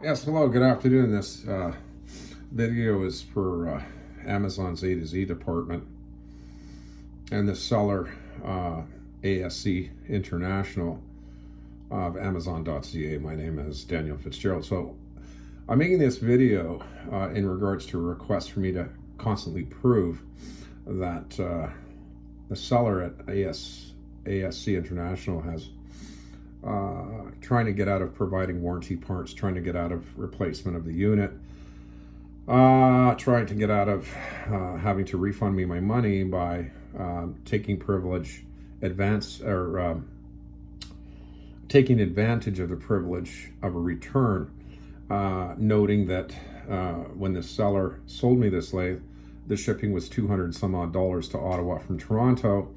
Yes, hello, good afternoon. This video is for Amazon's A to Z department and the seller, ASC International of Amazon.ca. My name is Daniel Fitzgerald. So I'm making this video in regards to a request for me to constantly prove that the seller at ASC International has trying to get out of providing warranty parts, trying to get out of replacement of the unit, trying to get out of having to refund me my money by taking taking advantage of the privilege of a return, noting that when the seller sold me this lathe, the shipping was $200 some odd to Ottawa from Toronto.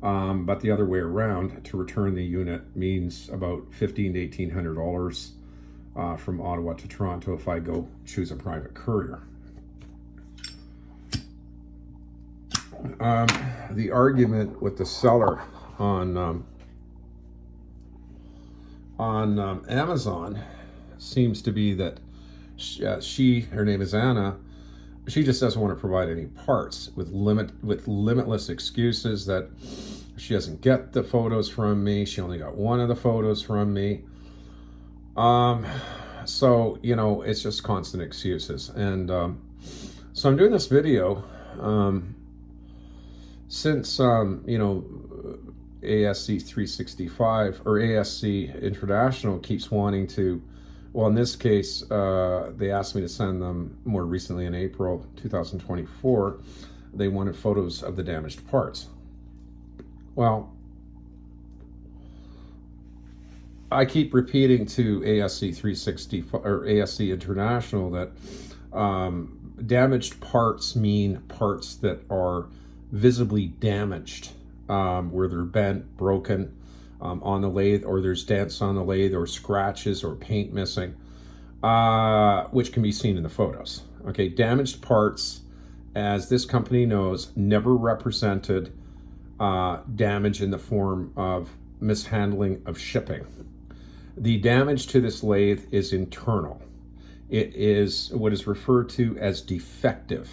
But the other way around, to return the unit means about $1,500 to $1,800 from Ottawa to Toronto if I go choose a private courier. The argument with the seller on Amazon seems to be that her name is Anna. She just doesn't want to provide any parts, with limitless excuses that she doesn't get the photos from me. She only got one of the photos from me. So, you know, it's just constant excuses. And so I'm doing this video since, you know, ASC 365 or ASC International keeps wanting to, well, in this case, they asked me to send them more recently in April 2024. They wanted photos of the damaged parts. Well, I keep repeating to ASC 365 or ASC International that damaged parts mean parts that are visibly damaged, where they're bent, broken, on the lathe, or there's dents on the lathe, or scratches or paint missing, which can be seen in the photos. Okay, damaged parts, as this company knows, never represented damage in the form of mishandling of shipping. The damage to this lathe is internal. It is what is referred to as defective,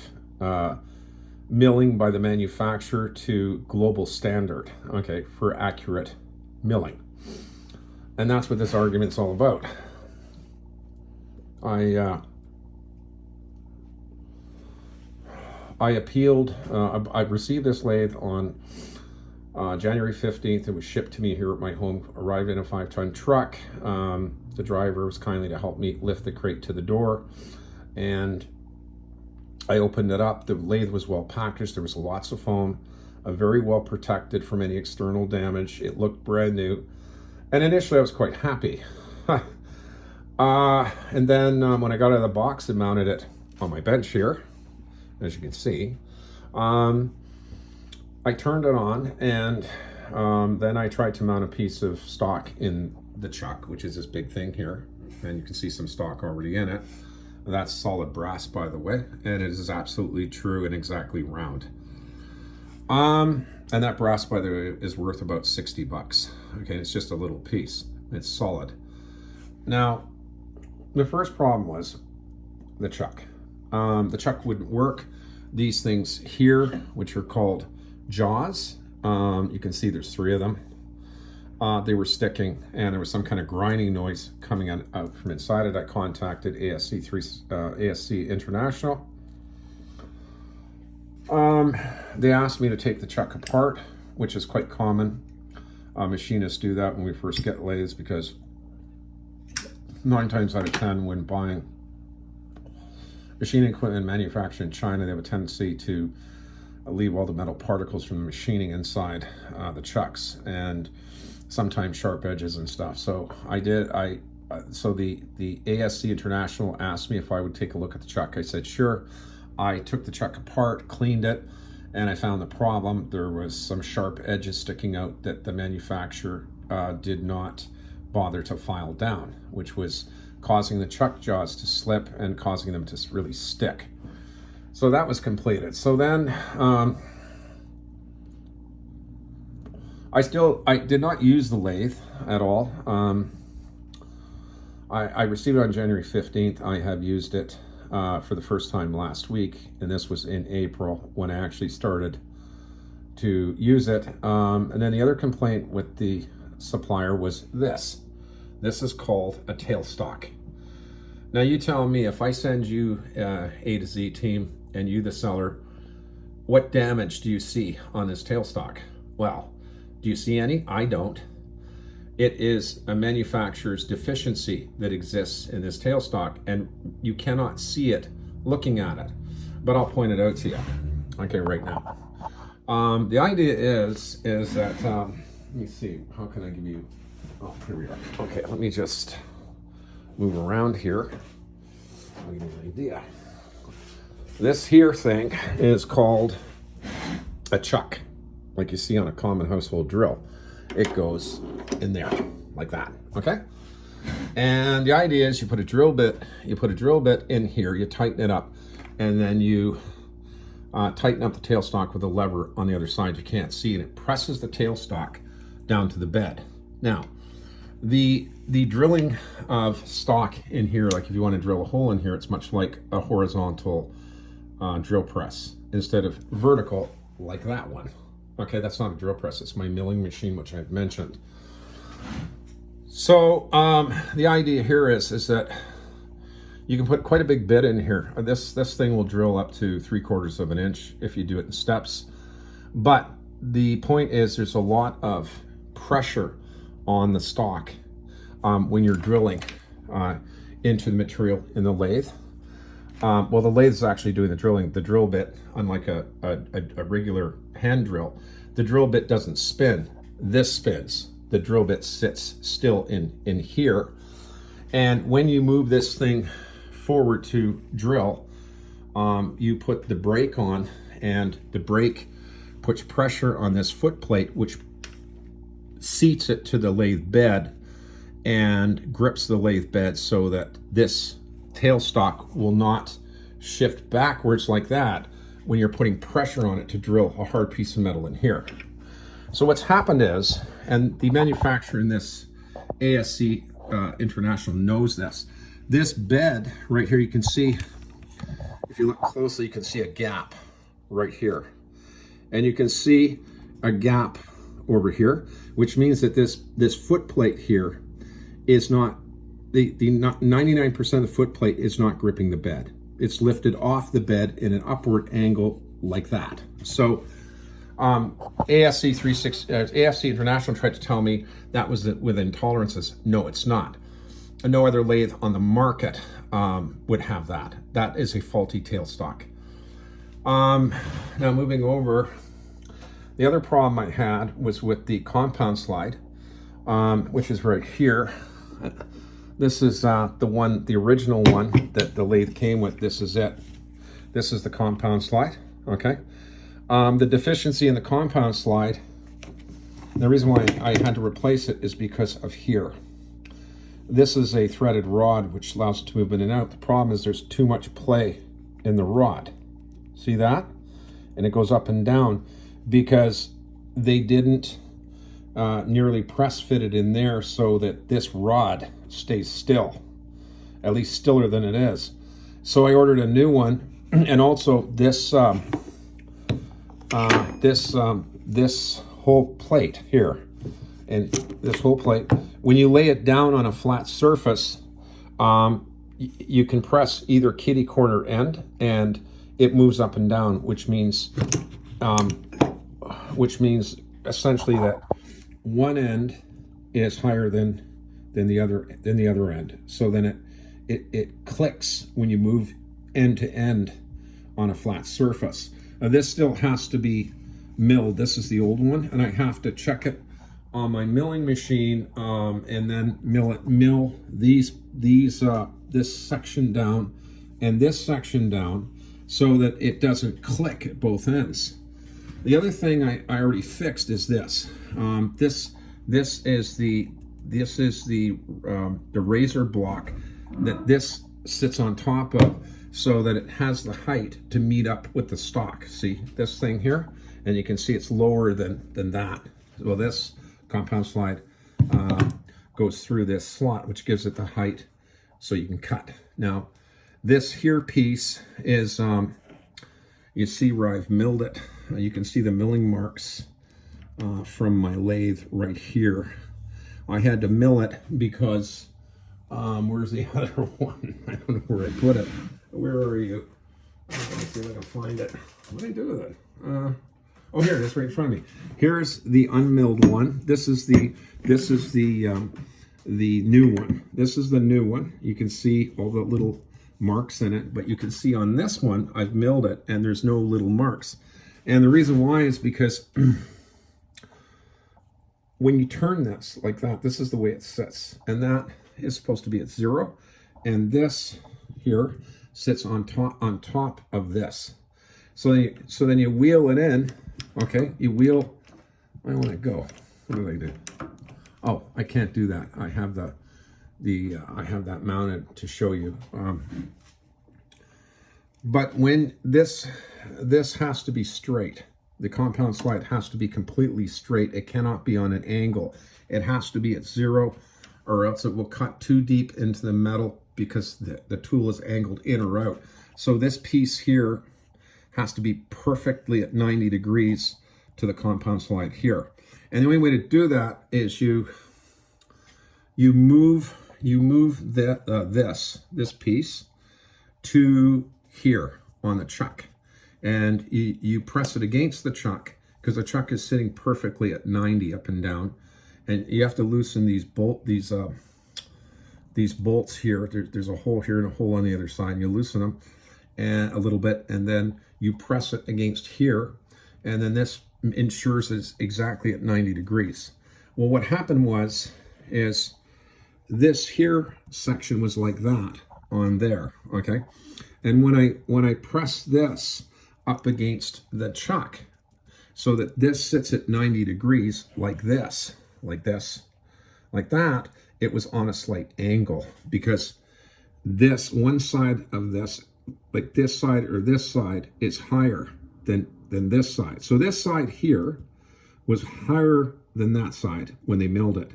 milling by the manufacturer to global standard, okay, for accurate milling. And that's what this argument's all about. I appealed. I received this lathe on January 15th. It was shipped to me here at my home, arrived in a 5-ton truck. The driver was kindly to help me lift the crate to the door, and I opened it up. The lathe was well packaged. There was lots of foam, very well protected from any external damage. It looked brand new, and initially I was quite happy. And then when I got out of the box and mounted it on my bench here, as you can see, I turned it on, and then I tried to mount a piece of stock in the chuck, which is this big thing here, and you can see some stock already in it. That's solid brass, by the way, and it is absolutely true and exactly round. And that brass, by the way, is worth about $60. Okay, it's just a little piece. It's solid. Now, the first problem was the chuck. The chuck wouldn't work. These things here, which are called jaws, you can see there's 3 of them. They were sticking, and there was some kind of grinding noise coming out from inside it. I contacted ASC International. They asked me to take the chuck apart, which is quite common. Machinists do that when we first get lathes, because 9 times out of 10 when buying machining equipment manufactured in China, they have a tendency to leave all the metal particles from the machining inside the chucks, and sometimes sharp edges and stuff. So so the ASC International asked me if I would take a look at the chuck. I said sure. I took the chuck apart, cleaned it, and I found the problem. There was some sharp edges sticking out that the manufacturer did not bother to file down, which was causing the chuck jaws to slip and causing them to really stick. So that was completed. So then I did not use the lathe at all. I received it on January 15th. I have used it for the first time last week, and this was in April when I actually started to use it. And then the other complaint with the supplier was this. This is called a tailstock. Now you tell me, if I send you A to Z team and you the seller, what damage do you see on this tailstock? Well, do you see any? I don't. It is a manufacturer's deficiency that exists in this tailstock, and you cannot see it looking at it. But I'll point it out to you, okay, right now. The idea is that, let me see, how can I give you, oh, here we are. Okay, let me just move around here. I'll give you an idea. This here thing is called a chuck, like you see on a common household drill. It goes in there like that, okay? And the idea is you put a drill bit in here, you tighten it up, and then you tighten up the tailstock with a lever on the other side. You can't see it. It presses the tailstock down to the bed. Now, the drilling of stock in here, like if you want to drill a hole in here, it's much like a horizontal drill press instead of vertical like that one. Okay, that's not a drill press, it's my milling machine, which I've mentioned. So the idea here is that you can put quite a big bit in here. This thing will drill up to 3/4 of an inch if you do it in steps. But the point is there's a lot of pressure on the stock when you're drilling into the material in the lathe. Well, the lathe is actually doing the drilling. The drill bit, unlike a regular hand drill, the drill bit doesn't spin. This spins. The drill bit sits still in here. And when you move this thing forward to drill, you put the brake on, and the brake puts pressure on this foot plate, which seats it to the lathe bed and grips the lathe bed so that this tailstock will not shift backwards like that when you're putting pressure on it to drill a hard piece of metal in here. So what's happened is, and the manufacturer in this ASC International knows this bed right here, you can see, if you look closely, you can see a gap right here. And you can see a gap over here, which means that this foot plate here is not, the 99% of the foot plate is not gripping the bed. It's lifted off the bed in an upward angle like that. So ASC International tried to tell me that was within tolerances. No, it's not. No other lathe on the market would have that. That is a faulty tailstock. Now moving over, the other problem I had was with the compound slide, which is right here. This is the original one that the lathe came with. This is it. This is the compound slide, okay? The deficiency in the compound slide, the reason why I had to replace it is because of here. This is a threaded rod which allows it to move in and out. The problem is there's too much play in the rod. See that? And it goes up and down because they didn't nearly press fit it in there so that this rod stays still, at least stiller than it is. So I ordered a new one, and also this this whole plate here, and this whole plate, when you lay it down on a flat surface, you can press either kitty corner end and it moves up and down, which means essentially that one end is higher than the other end. So then it clicks when you move end to end on a flat surface. Now this still has to be milled. This is the old one, and I have to check it on my milling machine and then mill this section down and this section down so that it doesn't click at both ends. The other thing I already fixed is this. This is the razor block that this sits on top of, so that it has the height to meet up with the stock. See this thing here? And you can see it's lower than that. Well, this compound slide goes through this slot, which gives it the height so you can cut. Now, this here piece is, you see where I've milled it. You can see the milling marks from my lathe right here. I had to mill it because, where's the other one? I don't know where I put it. Where are you? Let's see if I can find it. What did I do with it? Oh, here it is, right in front of me. Here's the unmilled one. This is the new one. This is the new one. You can see all the little marks in it, but you can see on this one, I've milled it and there's no little marks. And the reason why is because when you turn this like that, this is the way it sits. And that is supposed to be at 0. And this here sits on top of this. So then you wheel it in, okay? You wheel, I want to go. What do I do? Oh, I can't do that. I have I have that mounted to show you. But when this has to be straight, the compound slide has to be completely straight. It cannot be on an angle. It has to be at 0, or else it will cut too deep into the metal because the tool is angled in or out. So this piece here has to be perfectly at 90 degrees to the compound slide here. And the only way to do that is you move this piece to here on the chuck, and you press it against the chuck because the chuck is sitting perfectly at 90 up and down, and you have to loosen these bolts here. There's a hole here and a hole on the other side, and you loosen them and a little bit, and then you press it against here, and then this ensures it's exactly at 90 degrees. Well, what happened is this here section was like that on there, okay? And when I press this up against the chuck so that this sits at 90 degrees like this, like that, it was on a slight angle because this one side of this, like this side or this side, is higher than this side. So this side here was higher than that side when they milled it.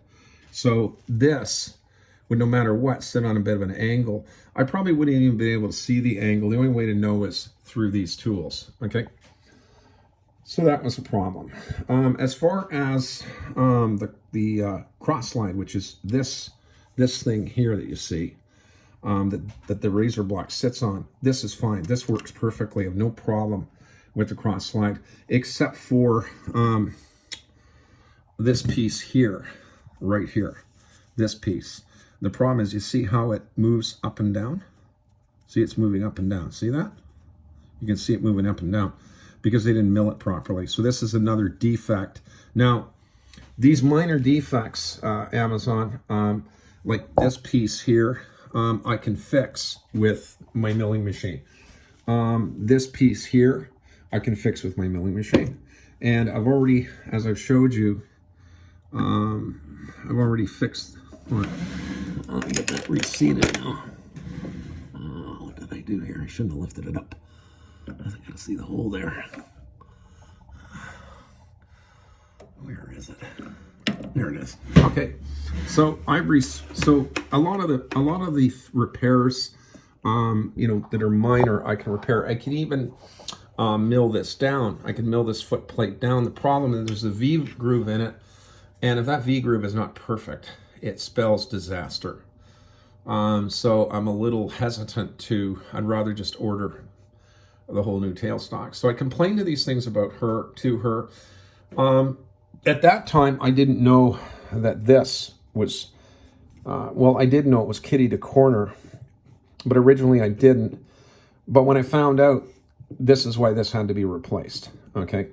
So this would, no matter what, sit on a bit of an angle. I probably wouldn't even be able to see the angle. The only way to know is through these tools, okay? So that was a problem. As far as the cross slide, which is this thing here that you see, that the razor block sits on, this is fine. This works perfectly. I have no problem with the cross slide, except for this piece here, right here, this piece. The problem is, you see how it moves up and down? See, it's moving up and down. See that? You can see it moving up and down because they didn't mill it properly. So this is another defect. Now, these minor defects, Amazon, like this piece here, I can fix with my milling machine. This piece here, I can fix with my milling machine. And I've already, as I've showed you, I've already fixed what? I'll get that reseated now. What did I do here? I shouldn't have lifted it up. I gotta see the hole there. Where is it? There it is. Okay, so so a lot of the repairs, you know, that are minor, I can repair. I can even mill this down. I can mill this foot plate down. The problem is there's a V groove in it, and if that V groove is not perfect, it spells disaster. So I'm a little hesitant I'd rather just order the whole new tailstock. So I complained to these things about to her. At that time, I didn't know that this was, well, I did know it was kitty to corner, but originally I didn't. But when I found out, this is why this had to be replaced, okay?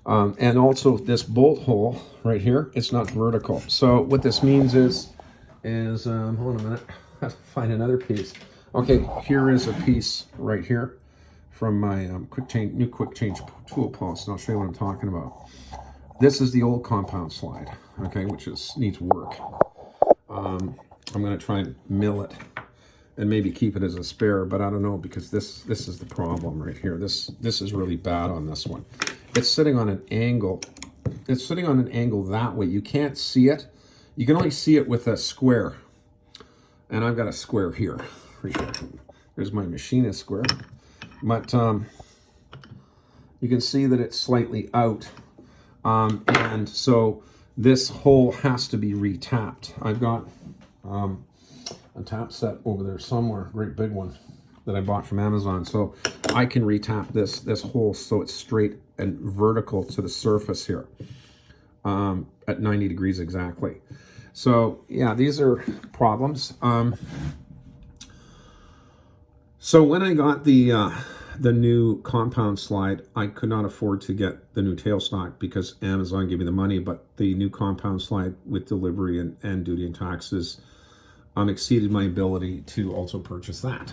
And also this bolt hole right here, it's not vertical. So what this means is hold on a minute, I have to find another piece. Okay, here is a piece right here from my new quick change tool post, and I'll show you what I'm talking about. This is the old compound slide, okay, which needs work. I'm gonna try and mill it and maybe keep it as a spare, but I don't know, because this is the problem right here. This is really bad on this one. It's sitting on an angle. It's sitting on an angle that way. You can't see it. You can only see it with a square. and I've got a square here. Right here. There's my machinist square. But you can see that it's slightly out. And so this hole has to be retapped. I've got a tap set over there somewhere, a great big one that I bought from Amazon. So I can retap this hole so it's straight and vertical to the surface here at 90 degrees exactly. So yeah, these are problems. So when I got the new compound slide, I could not afford to get the new tailstock because Amazon gave me the money, but the new compound slide with delivery and duty and taxes exceeded my ability to also purchase that.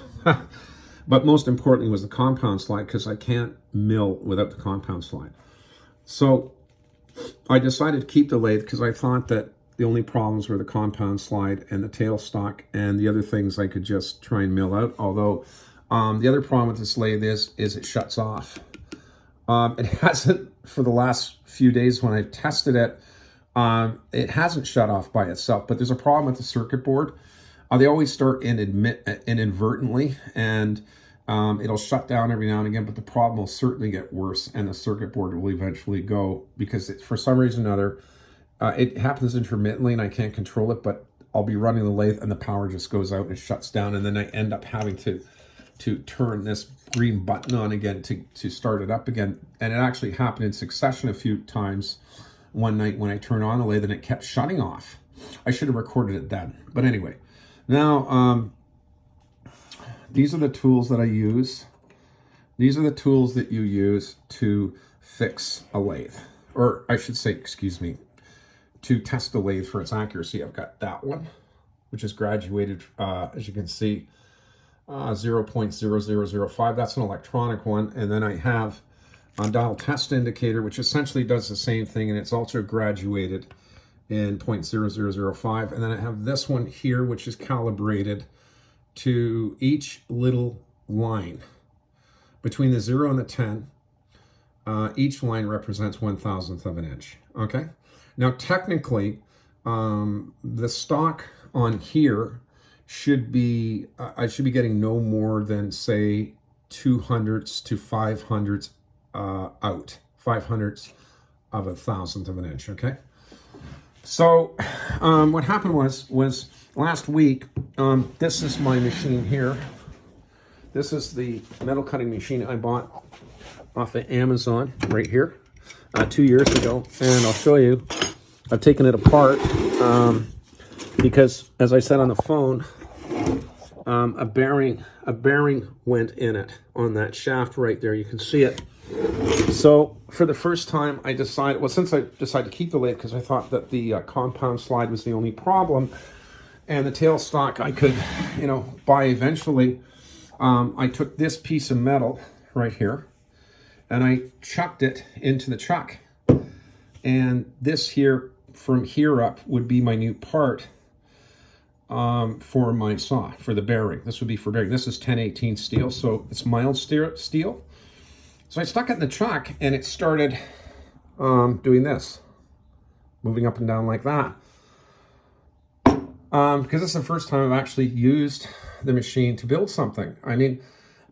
But most importantly was the compound slide, because I can't mill without the compound slide. So I decided to keep the lathe because I thought that the only problems were the compound slide and the tailstock, and the other things I could just try and mill out. Although the other problem with this lathe is it shuts off. It hasn't for the last few days when I've tested it. It hasn't shut off by itself, but there's a problem with the circuit board. They always start inadvertently, and it'll shut down every now and again, but the problem will certainly get worse, and the circuit board will eventually go because for some reason or other, it happens intermittently and I can't control it, but I'll be running the lathe and the power just goes out and it shuts down, and then I end up having to turn this green button on again to start it up again. And it actually happened in succession a few times one night when I turned on the lathe and it kept shutting off. I should have recorded it then. But anyway, now these are the tools that I use. These are the tools that you use to fix a lathe. Or I should say, excuse me, to test the lathe for its accuracy. I've got that one, which is graduated, as you can see, 0.0005. That's an electronic one. And then I have a dial test indicator, which essentially does the same thing, and it's also graduated in 0.0005. And then I have this one here, which is calibrated to each little line. Between the 0 and the 10, each line represents 1/1000th of an inch, okay? Now, technically, the stock on here should be, I should be getting no more than, say, 200ths to 500ths out, 500ths of 1/1000th of an inch, okay? So what happened was last week, this is my machine here. This is the metal cutting machine I bought off of Amazon right here 2 years ago, and I'll show you. I've taken it apart because, as I said on the phone, a bearing went in it on that shaft right there. You can see it. So for the first time, I decided, well, since I decided to keep the lathe because I thought that the compound slide was the only problem, and the tailstock I could, buy eventually. I took this piece of metal right here and I chucked it into the chuck. And this here, from here up, would be my new part for my saw, for the bearing. This would be for bearing. This is 1018 steel, so it's mild steel. So I stuck it in the chuck and it started doing this, moving up and down like that. Because this is the first time I've actually used the machine to build something. I mean,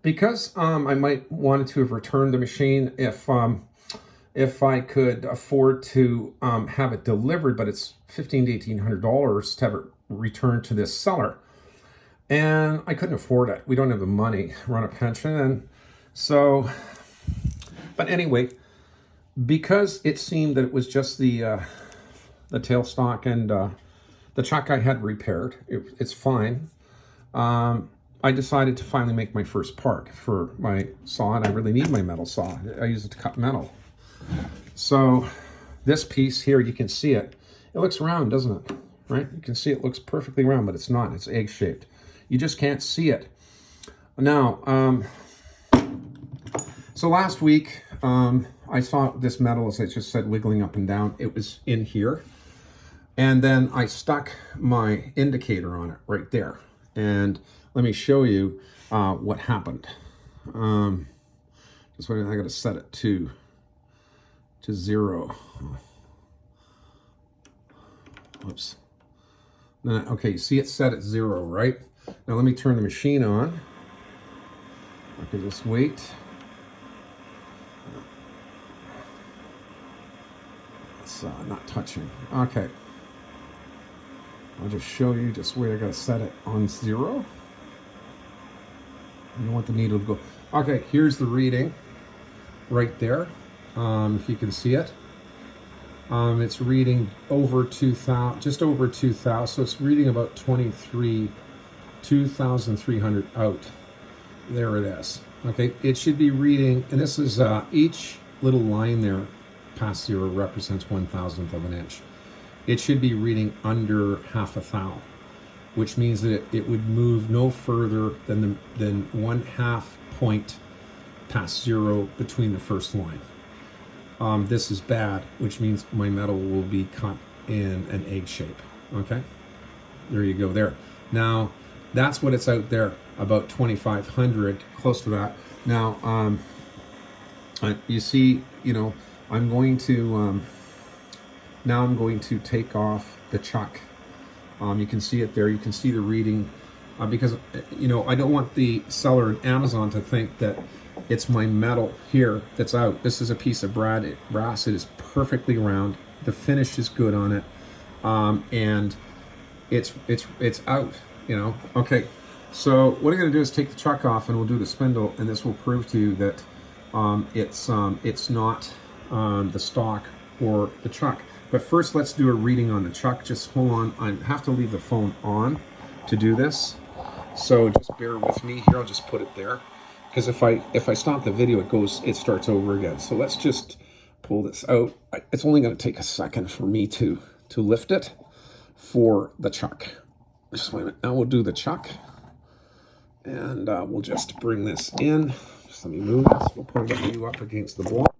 because I might want to have returned the machine if I could afford to have it delivered, but it's $1,500 to $1,800 to have it returned to this seller. And I couldn't afford it. We don't have the money. We're on a pension. And so, but anyway, because it seemed that it was just the tailstock and the chuck I had repaired, it's fine. I decided to finally make my first part for my saw, and I really need my metal saw. I use it to cut metal. So this piece here, you can see it. It looks round, doesn't it? Right? You can see it looks perfectly round, but it's not. It's egg-shaped. You just can't see it. Now, so last week, I saw this metal, as I just said, wiggling up and down. It was in here. And then I stuck my indicator on it right there. And let me show you what happened. Just wait, I got to set it to 0. Whoops. Okay, you see it's set at 0, right? Now let me turn the machine on. I can just wait. It's not touching. Okay. I'll just show you just where I gotta set it on 0. You don't want the needle to go. Okay, here's the reading right there. If you can see it. It's reading over 2,000, just over 2,000. So it's reading about 2,300 out. There it is. Okay, it should be reading, and this is each little line there past 0 represents 1,000th of an inch. It should be reading under half a thou, which means that it would move no further than 1/2 point past 0 between the first line. This is bad, which means my metal will be cut in an egg shape. Okay, there you go there. Now, that's what it's out there, about 2,500, close to that. Now, you see, I'm going to, now I'm going to take off the chuck. You can see it there. You can see the reading because, I don't want the seller at Amazon to think that it's my metal here that's out. This is a piece of brass. It is perfectly round. The finish is good on it, and it's out. Okay. So what I'm going to do is take the chuck off, and we'll do the spindle, and this will prove to you that it's not the stock or the chuck. But first, let's do a reading on the chuck. Just hold on. I have to leave the phone on to do this, so just bear with me here. I'll just put it there. Because if I stop the video, it starts over again. So let's just pull this out. It's only going to take a second for me to lift it for the chuck. Just wait a minute. Now we'll do the chuck, and we'll just bring this in. Just let me move this. We'll point you up against the block,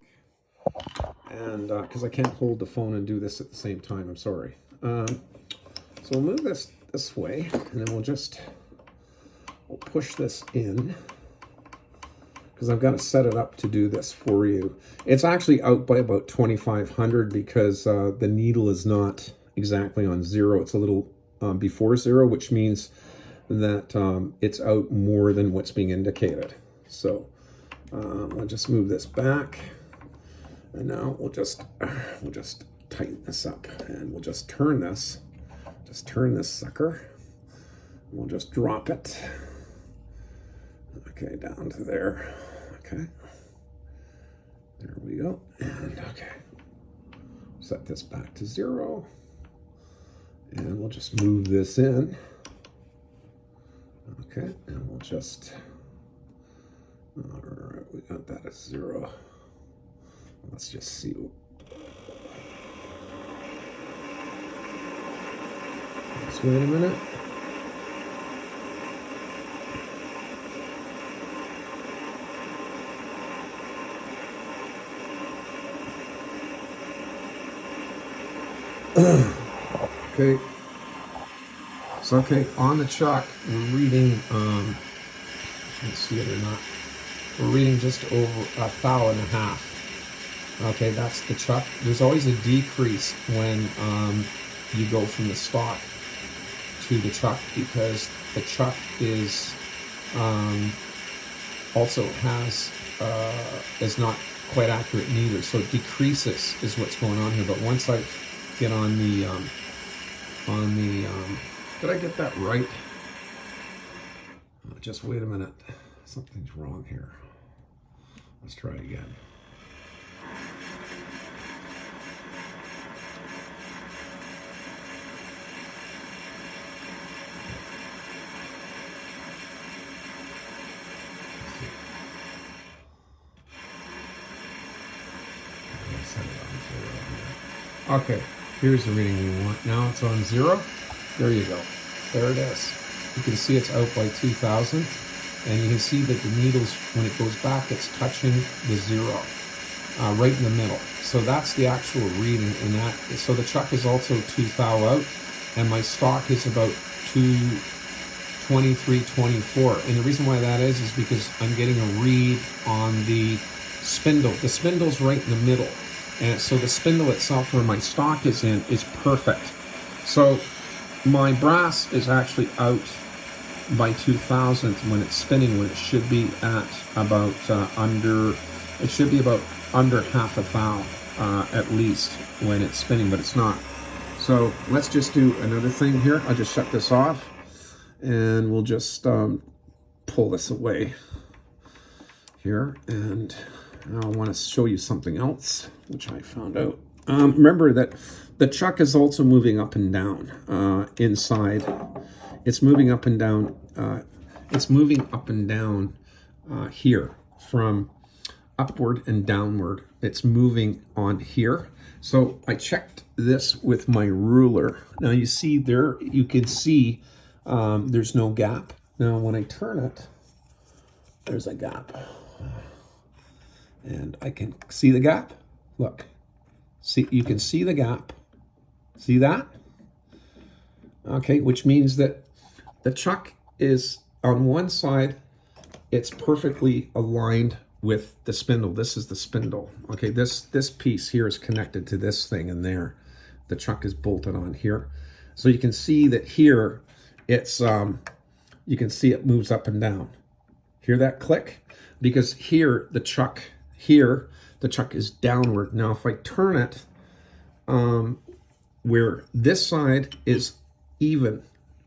and because I can't hold the phone and do this at the same time, I'm sorry. So we'll move this way, and then we'll push this in, because I've got to set it up to do this for you. It's actually out by about 2,500 because the needle is not exactly on 0. It's a little before 0, which means that it's out more than what's being indicated. So I'll just move this back, and now we'll just tighten this up, and we'll just turn this sucker. We'll just drop it. Okay, down to there. Okay, there we go. And okay, set this back to 0, and we'll just move this in. Okay, and we'll just, all right, we got that at 0. Let's just see. Just wait a minute. Okay, so okay, on the chuck, we're reading, you can see it or not, we're reading just over 1,500. Okay, that's the chuck. There's always a decrease when you go from the stock to the chuck, because the chuck is also is not quite accurate neither, so it decreases is what's going on here. But once I get on the did I get that right? Just wait a minute, something's wrong here. Let's try again. Okay, here's the reading we want. Now it's on 0. There you go. There it is. You can see it's out by 2,000, and you can see that the needles, when it goes back, it's touching the 0 right in the middle. So that's the actual reading, and so the chuck is also 2 thou out, and my stock is about 223, 24. And the reason why that is because I'm getting a read on the spindle. The spindle's right in the middle. And so the spindle itself, where my stock is in, is perfect. So my brass is actually out by 2000 when it's spinning, when it should be at about under half a thou at least when it's spinning, but it's not. So let's just do another thing here. I'll just shut this off and we'll just pull this away here. And I want to show you something else which I found out. Remember that the chuck is also moving up and down inside. It's moving up and down. Here from upward and downward. It's moving on here. So I checked this with my ruler. Now you see there, you can see there's no gap. Now when I turn it, there's a gap. And I can see the gap. Look, see, you can see the gap. See that? Okay, which means that the chuck is on one side, it's perfectly aligned with the spindle. This is the spindle. Okay, this piece here is connected to this thing in there. The chuck is bolted on here. So you can see that here, it's, you can see it moves up and down. Hear that click? Because here, the chuck is downward. Now, if I turn it, where this side is even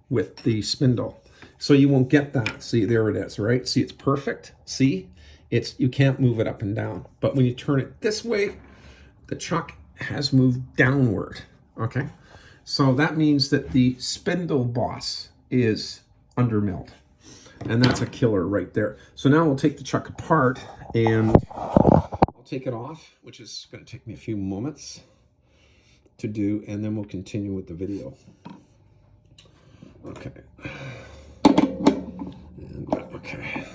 with the spindle, so you won't get that. See, there it is, right? See, it's perfect. See, you can't move it up and down. But when you turn it this way, the chuck has moved downward, okay? So that means that the spindle boss is undermilled. And that's a killer right there. So now we'll take the chuck apart and I'll take it off, which is going to take me a few moments to do, and then we'll continue with the video. Okay. And, okay.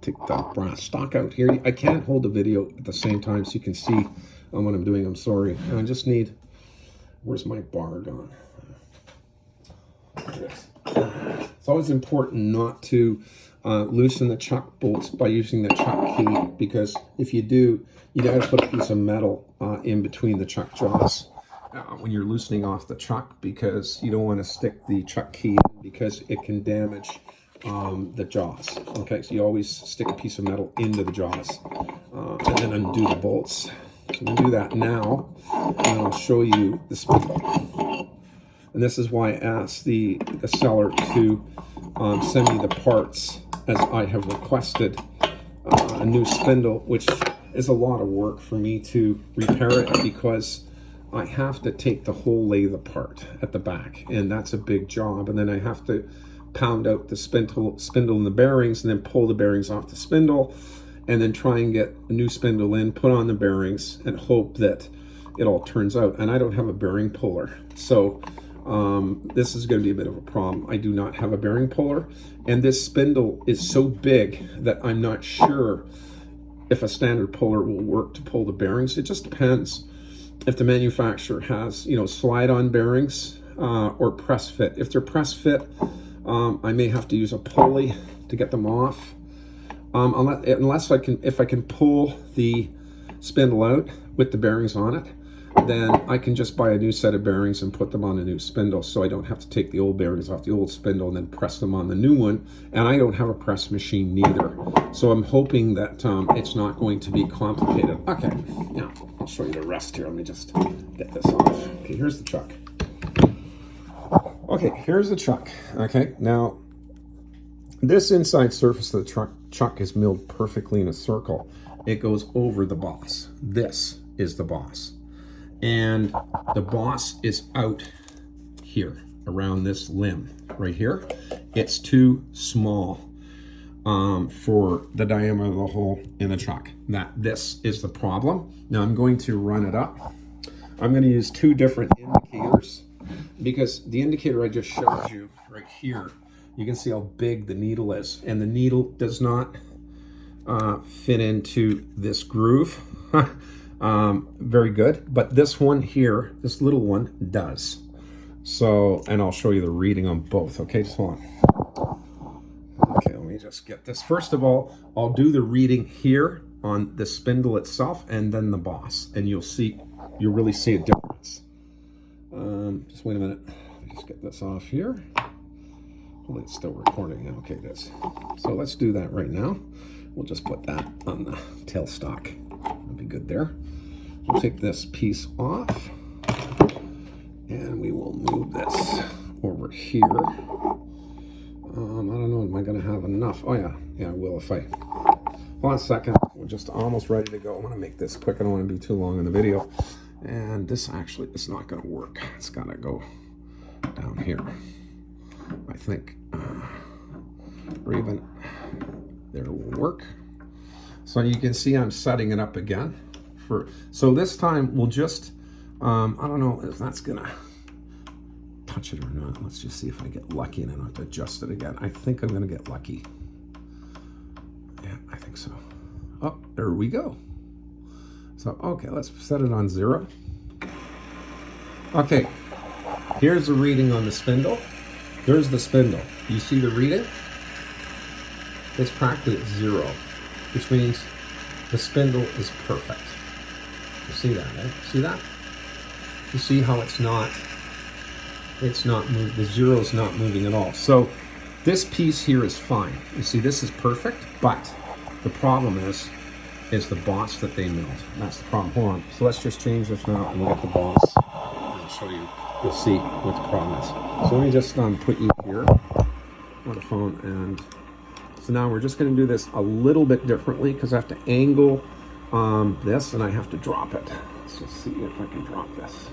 Take the brass stock out here. I can't hold the video at the same time so you can see what I'm doing. I'm sorry. I just need, where's my bar gone? It's always important not to loosen the chuck bolts by using the chuck key, because if you do, you gotta put a piece of metal in between the chuck jaws when you're loosening off the chuck, because you don't want to stick the chuck key in, because it can damage the jaws. Okay, so you always stick a piece of metal into the jaws and then undo the bolts. So we'll do that now, and I'll show you the spindle. And this is why I asked the seller to send me the parts, as I have requested a new spindle, which is a lot of work for me to repair it, because I have to take the whole lathe apart at the back, and that's a big job. And then I have to pound out the spindle and the bearings, and then pull the bearings off the spindle, and then try and get a new spindle in, put on the bearings, and hope that it all turns out. And I don't have a bearing puller, so this is going to be a bit of a problem. I do not have a bearing puller, and this spindle is so big that I'm not sure if a standard puller will work to pull the bearings. It just depends if the manufacturer has, you know, slide-on bearings or press fit. If they're press fit, I may have to use a pulley to get them off. Unless if I can pull the spindle out with the bearings on it, then I can just buy a new set of bearings and put them on a new spindle, so I don't have to take the old bearings off the old spindle and then press them on the new one. And I don't have a press machine neither, so I'm hoping that it's not going to be complicated. Okay, now I'll show you the rest here. Let me just get this off. Okay, here's the chuck. Okay, here's the chuck. Okay, now this inside surface of the chuck is milled perfectly in a circle. It goes over the boss. This is the boss. And the boss is out here around this limb right here. It's too small for the diameter of the hole in the chuck. This is the problem. Now I'm going to run it up. I'm going to use two different indicators, because the indicator I just showed you right here, you can see how big the needle is, and the needle does not fit into this groove. Very good, but this one here, this little one, does. So, and I'll show you the reading on both. Okay, just hold on. Okay, let me just get this. First of all, I'll do the reading here on the spindle itself, and then the boss, and you'll really see a difference. Just wait a minute. just get this off here. Hopefully it's still recording. Okay, it is. So let's do that right now. We'll just put that on the tailstock. That'll be good there. We'll take this piece off and we will move this over here. I don't know, am I gonna have enough? Oh yeah, I will if I, hold on a second. We're just almost ready to go. I wanna make this quick. I don't wanna be too long in the video. And this actually is not gonna work. It's gotta go down here. I think, or even there will work. So you can see I'm setting it up again. So this time we'll just, I don't know if that's gonna touch it or not. Let's just see if I get lucky and I don't have to adjust it again. I think I'm gonna get lucky. Yeah, I think so. Oh, there we go. So, okay, let's set it on 0. Okay, here's the reading on the spindle. There's the spindle. You see the reading? It's practically at 0, which means the spindle is perfect. You see that, right? See that? You see how it's not moving, the 0 is not moving at all. So this piece here is fine. You see, this is perfect, but the problem is the boss that they milled. That's the problem. Hold on. So let's just change this now and look at the boss. I'll show you. You'll see what the problem is. So let me just put you here on the phone, and so now we're just going to do this a little bit differently because I have to angle this and I have to drop it. Let's just see if I can drop this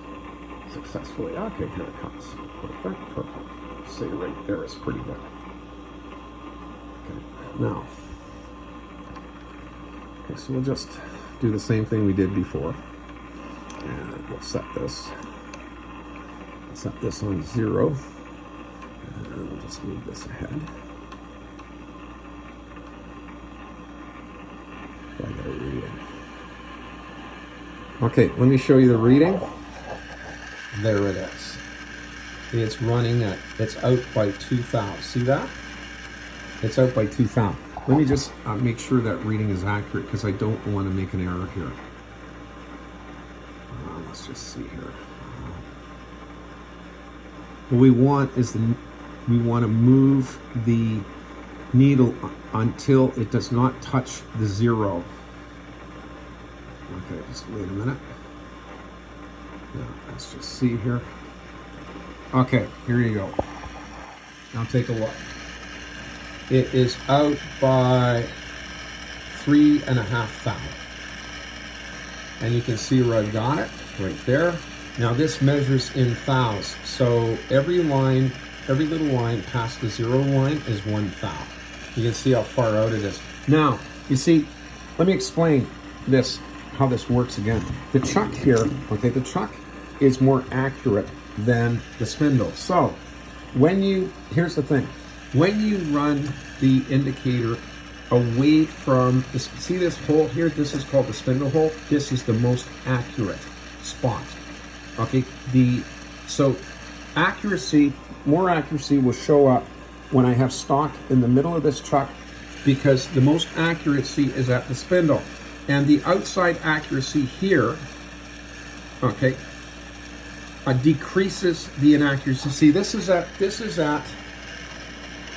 successfully. Okay, here it comes. Perfect, perfect. See, right there is pretty good. Okay, now, okay, so we'll just do the same thing we did before, and we'll set this on 0, and we'll just move this ahead. I got a reading. Okay, let me show you the reading. There it is. It's running at, it's out by 2,000. See that? It's out by 2,000. Let me just make sure that reading is accurate because I don't want to make an error here. Let's just see here. What we want is we want to move the needle until it does not touch the 0. Okay, just wait a minute. Now, let's just see here. Okay, here you go. Now take a look. It is out by 3,500. And you can see where I've got it, right there. Now this measures in thous. So every little line past the 0 line is 1,000. You can see how far out it is. Now, you see, let me explain this, how this works again. The chuck here, okay, the chuck is more accurate than the spindle. So here's the thing, when you run the indicator away from, see this hole here, this is called the spindle hole. This is the most accurate spot. Okay, so accuracy, more accuracy will show up when I have stock in the middle of this chuck because the most accuracy is at the spindle. And the outside accuracy here, okay, decreases the inaccuracy. See, this is at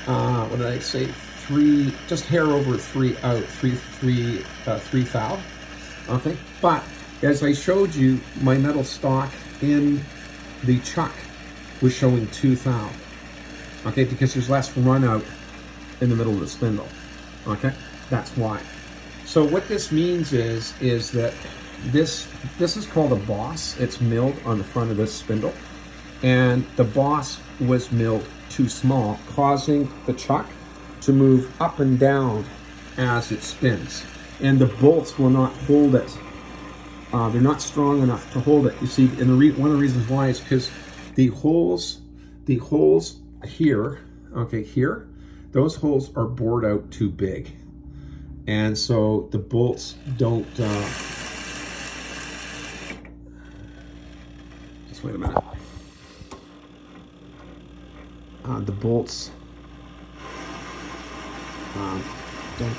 what did I say? 3, just hair over 3 out, 3,000. Okay, but as I showed you, my metal stock in the chuck was showing 2,000. Okay, because there's less run out in the middle of the spindle. Okay, that's why. So what this means is that this is called a boss. It's milled on the front of this spindle, and the boss was milled too small, causing the chuck to move up and down as it spins. And the bolts will not hold it. They're not strong enough to hold it. You see, and one of the reasons why is because the holes here, okay, here, those holes are bored out too big. And so the bolts don't, just wait a minute. The bolts don't,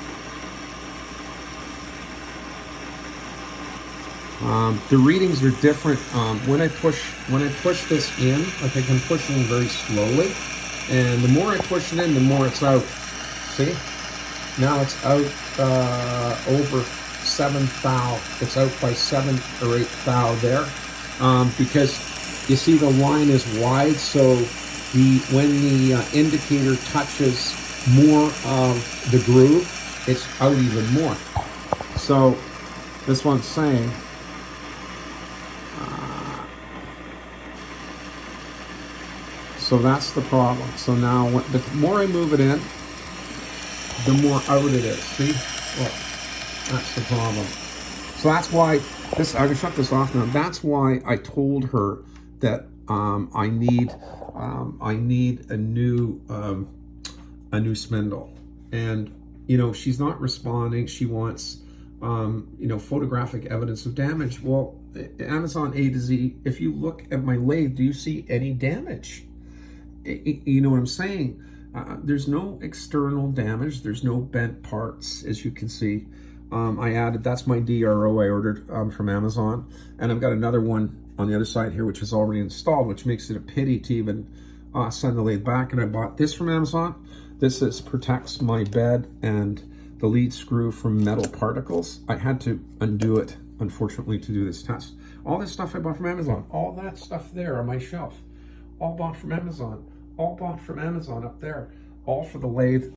The readings are different. When I push this in, like I can push it in very slowly, and the more I push it in, the more it's out. See? Now it's out over 7 thou. It's out by 7 or 8 thou there, because you see the line is wide, so when the indicator touches more of the groove, it's out even more. So this one's saying, so that's the problem. So now the more I move it in, the more out it is. See? Look, that's the problem. So that's why this, I can shut this off now. That's why I told her that I need a new spindle. And you know, she's not responding. She wants you know, photographic evidence of damage. Well, Amazon A to Z, if you look at my lathe, do you see any damage? You know what I'm saying? There's no external damage. There's no bent parts, as you can see. I added, that's my DRO I ordered from Amazon. And I've got another one on the other side here, which is already installed, which makes it a pity to even send the lathe back. And I bought this from Amazon. This protects my bed and the lead screw from metal particles. I had to undo it, unfortunately, to do this test. All this stuff I bought from Amazon. All that stuff there on my shelf. All bought from Amazon. All bought from Amazon up there. All for the lathe.